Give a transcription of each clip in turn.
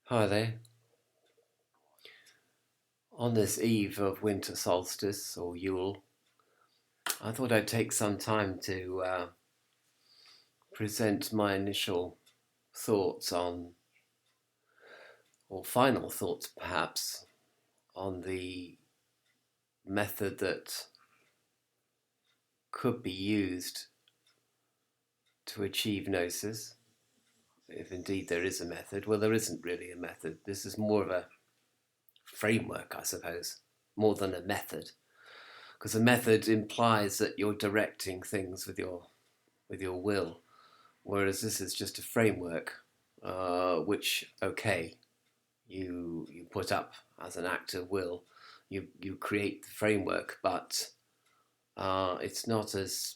Hi there. On this eve of winter solstice or Yule, I thought I'd take some time to present my initial thoughts on, or final thoughts perhaps, on the method that could be used to achieve gnosis, if indeed there is a method. Well, there isn't really a method. This is more of a framework, I suppose, more than a method, because a method implies that you're directing things with your will. Whereas this is just a framework, which, okay, you put up as an act of will. You create the framework, but it's not as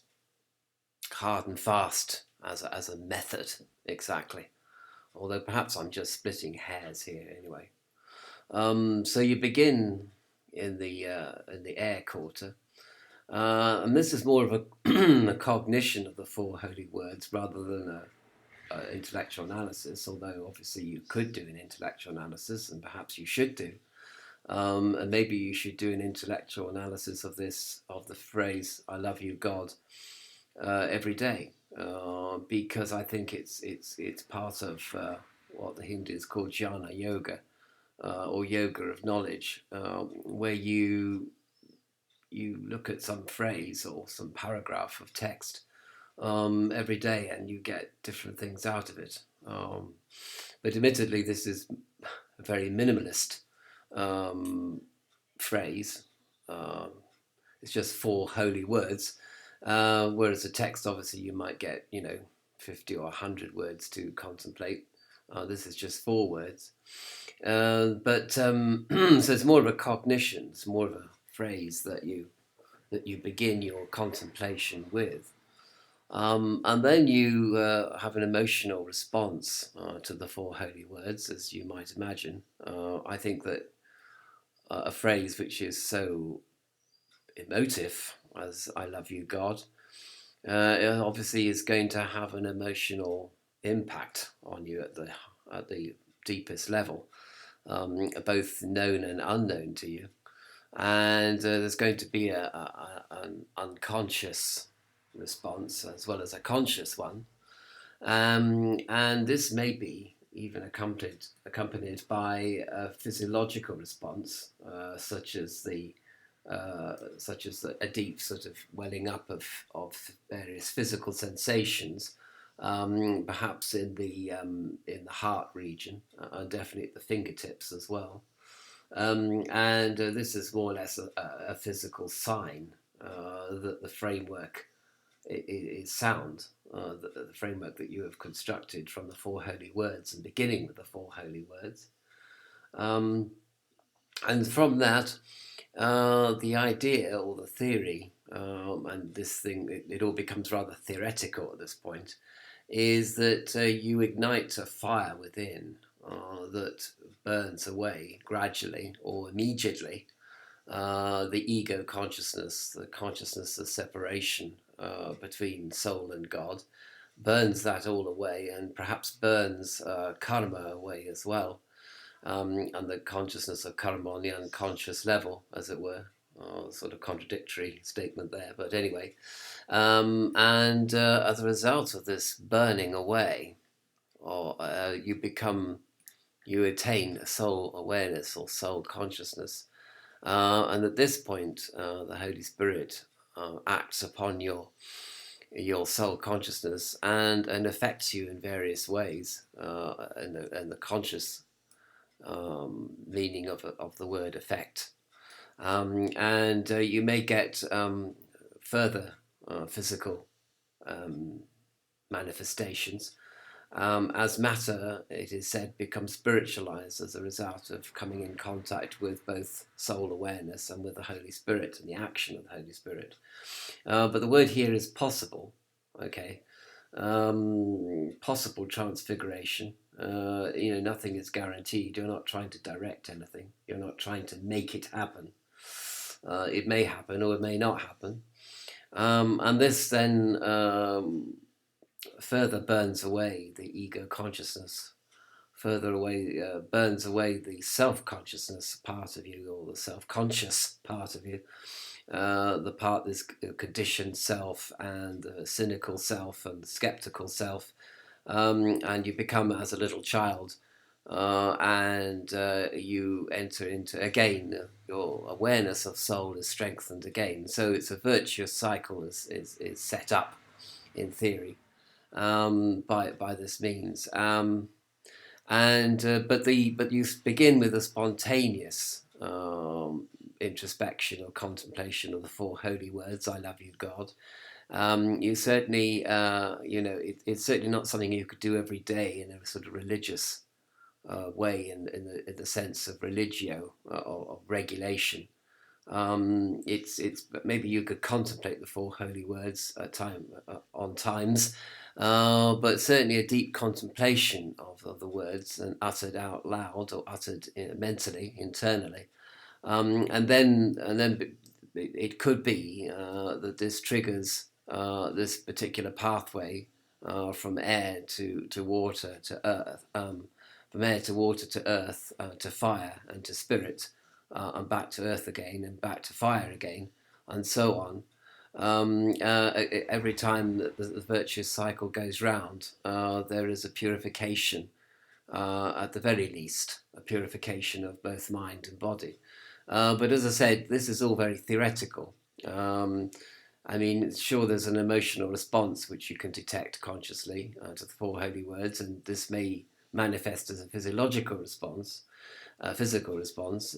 hard and fast as a method exactly. Although perhaps I'm just splitting hairs here anyway. So you begin in the air quarter, and this is more of a cognition of the four holy words rather than a intellectual analysis, although obviously you could do an intellectual analysis, and perhaps you should do. And maybe you should do an intellectual analysis of the phrase "I love you, God," every day, because I think it's part of what the Hindus call jnana yoga, or yoga of knowledge, where you look at some phrase or some paragraph of text every day, and you get different things out of it. But admittedly, this is a very minimalist um, phrase. Um, it's just four holy words, whereas a text, obviously, you might get 50 or 100 words to contemplate. This is just four words, but so it's more of a cognition. It's more of a phrase that you begin your contemplation with. And then you have an emotional response to the four holy words, as you might imagine. I think that a phrase which is so emotive as "I love you, God," it obviously is going to have an emotional impact on you at the deepest level, both known and unknown to you. And there's going to be an unconscious response as well as a conscious one, and this may be even accompanied by a physiological response, such as a deep sort of welling up of various physical sensations, perhaps in the heart region, and definitely at the fingertips as well. And this is more or less a physical sign that the framework is sound, the framework that you have constructed from the four holy words and beginning with the four holy words. Um, and from that, the idea or the theory, and this thing, it all becomes rather theoretical at this point, is that you ignite a fire within that burns away gradually or immediately the ego consciousness, the consciousness of separation between soul and God, burns that all away, and perhaps burns karma away as well, and the consciousness of karma on the unconscious level, as it were. Sort of contradictory statement there, but anyway. And as a result of this burning away, or you attain a soul awareness or soul consciousness, and at this point, the Holy Spirit acts upon your soul consciousness and affects you in various ways, and the conscious meaning of the word affect. And you may get further physical um, manifestations, as matter, it is said, becomes spiritualized as a result of coming in contact with both soul awareness and with the Holy Spirit and the action of the Holy Spirit. But the word here is possible, okay? Possible transfiguration. Nothing is guaranteed. You're not trying to direct anything. You're not trying to make it happen. It may happen or it may not happen. And this then further burns away the ego consciousness further away, burns away the self-consciousness part of you, or the self-conscious part of you, the part, this conditioned self and the cynical self and the skeptical self, and you become as a little child, and you enter into, again, your awareness of soul is strengthened again. So it's a virtuous cycle is set up in theory, by this means. But you begin with a spontaneous introspection or contemplation of the four holy words, I love you, God. You certainly, it's certainly not something you could do every day in a sort of religious way, in the sense of religio, or regulation. It's maybe you could contemplate the four holy words at on times, but certainly a deep contemplation of the words, and uttered out loud or uttered mentally, internally, and then it could be that this triggers this particular pathway from air to water to earth, from air to water to earth, to fire and to spirit, and back to earth again and back to fire again, and so on. Every time that the virtuous cycle goes round, there is a purification, at the very least, a purification of both mind and body. But as I said, this is all very theoretical. I mean, sure, there's an emotional response which you can detect consciously to the four holy words, and this may manifest as a physical response.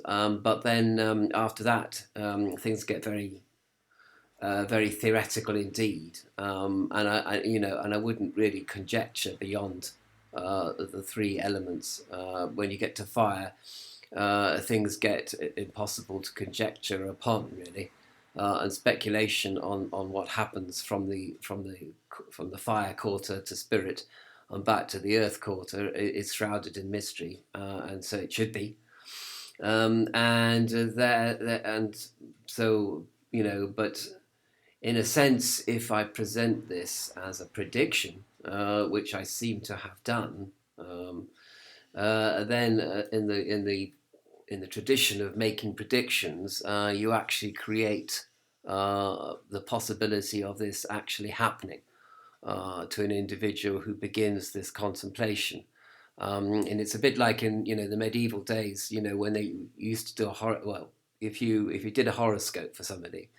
But then after that, things get very, very theoretical indeed, and I wouldn't really conjecture beyond the three elements. When you get to fire, things get impossible to conjecture upon, really, and speculation on what happens from the fire quarter to spirit and back to the earth quarter is shrouded in mystery, and so it should be. And so, but in a sense, if I present this as a prediction, which I seem to have done, then in the tradition of making predictions, you actually create the possibility of this actually happening to an individual who begins this contemplation. And it's a bit like in the medieval days, when they used to do if you did a horoscope for somebody,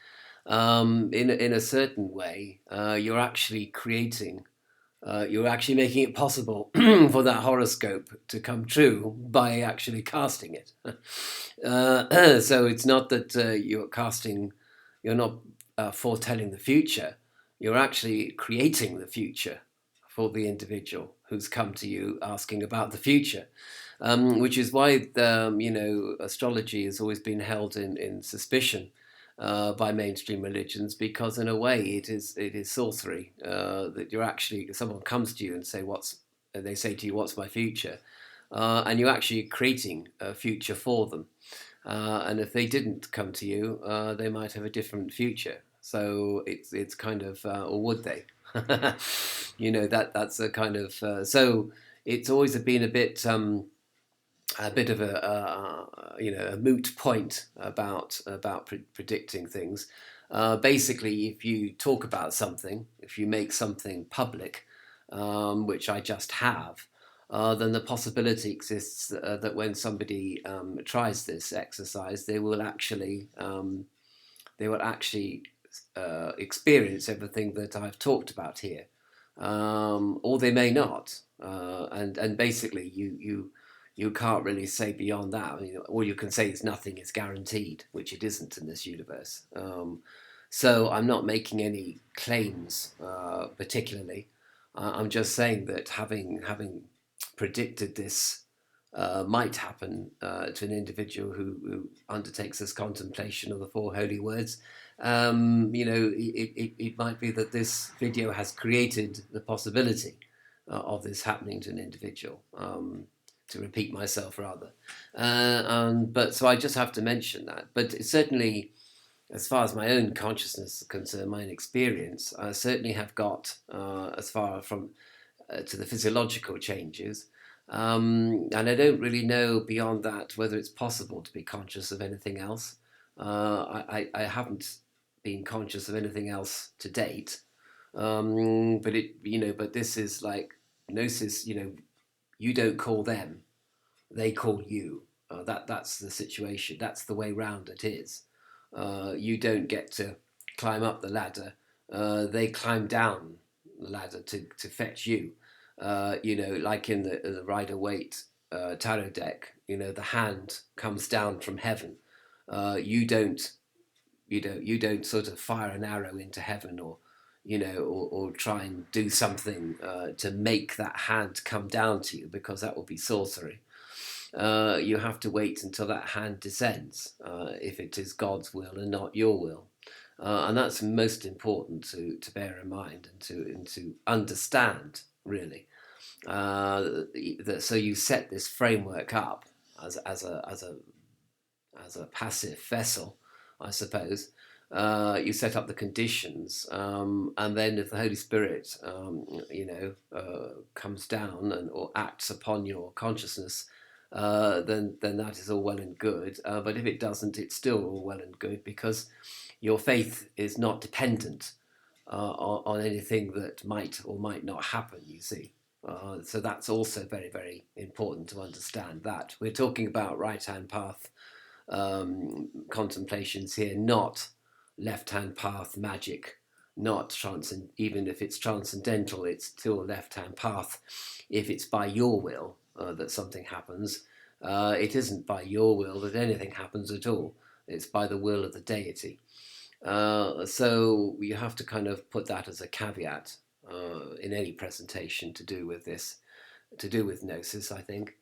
in a certain way, you're actually creating. You're actually making it possible for that horoscope to come true by actually casting it. So it's not that you're not foretelling the future. You're actually creating the future for the individual who's come to you asking about the future, which is why astrology has always been held in suspicion by mainstream religions, because in a way it is sorcery, that you're actually, someone comes to you and they say to you, what's my future, and you're actually creating a future for them, and if they didn't come to you, they might have a different future. So it's kind of, or would they? That's a kind of, so it's always been a bit of a moot point about predicting things. Basically, if you talk about something, if you make something public, which I just have, then the possibility exists that when somebody tries this exercise, they will actually experience everything that I've talked about here, or they may not. And basically, you can't really say beyond that. I mean, all you can say is nothing is guaranteed, which it isn't in this universe. So I'm not making any claims particularly. I'm just saying that having predicted this might happen to an individual who undertakes this contemplation of the four holy words. It might be that this video has created the possibility of this happening to an individual. To repeat myself, rather. But so I just have to mention that. But certainly, as far as my own consciousness is concerned, my own experience, I certainly have got as far from to the physiological changes. And I don't really know beyond that whether it's possible to be conscious of anything else. I haven't been conscious of anything else to date. But this is like gnosis. You don't call them; they call you. That's the situation. That's the way round it is. You don't get to climb up the ladder. They climb down the ladder to fetch you. Like in the Rider Waite tarot deck, the hand comes down from heaven. You don't you don't sort of fire an arrow into heaven, or try and do something to make that hand come down to you, because that will be sorcery. You have to wait until that hand descends, if it is God's will and not your will. And that's most important to bear in mind and to understand, really. So you set this framework up as a passive vessel, I suppose. You set up the conditions, and then if the Holy Spirit, comes down or acts upon your consciousness, then that is all well and good. But if it doesn't, it's still all well and good, because your faith is not dependent on anything that might or might not happen. You see. So that's also very, very important to understand that. We're talking about right-hand path contemplations here, not left-hand path magic, not even if it's transcendental, it's still a left-hand path. If it's by your will that something happens, it isn't by your will that anything happens at all. It's by the will of the deity. So you have to kind of put that as a caveat in any presentation to do with this, to do with gnosis, I think.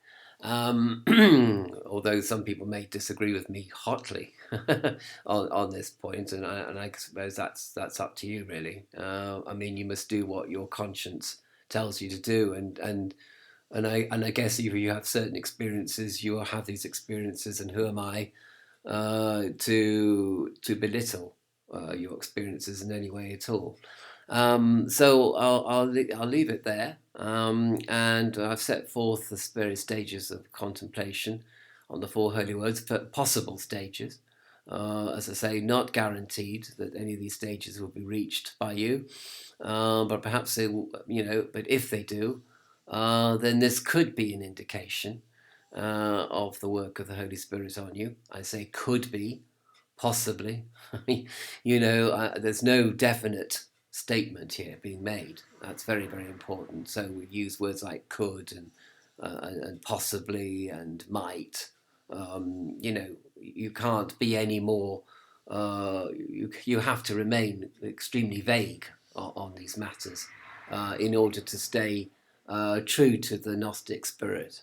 Although some people may disagree with me hotly on this point, and I suppose that's up to you, really. I mean, you must do what your conscience tells you to do, and I guess if you have certain experiences, you will have these experiences, and who am I to belittle your experiences in any way at all? So I'll leave it there, and I've set forth the various stages of contemplation on the Four Holy Words, possible stages. As I say, not guaranteed that any of these stages will be reached by you, but perhaps they will, but if they do, then this could be an indication of the work of the Holy Spirit on you. I say could be, possibly. I mean, there's no definite statement here being made. That's very, very important. So we use words like could and possibly and might. You can't be any more. You have to remain extremely vague on these matters in order to stay true to the Gnostic spirit.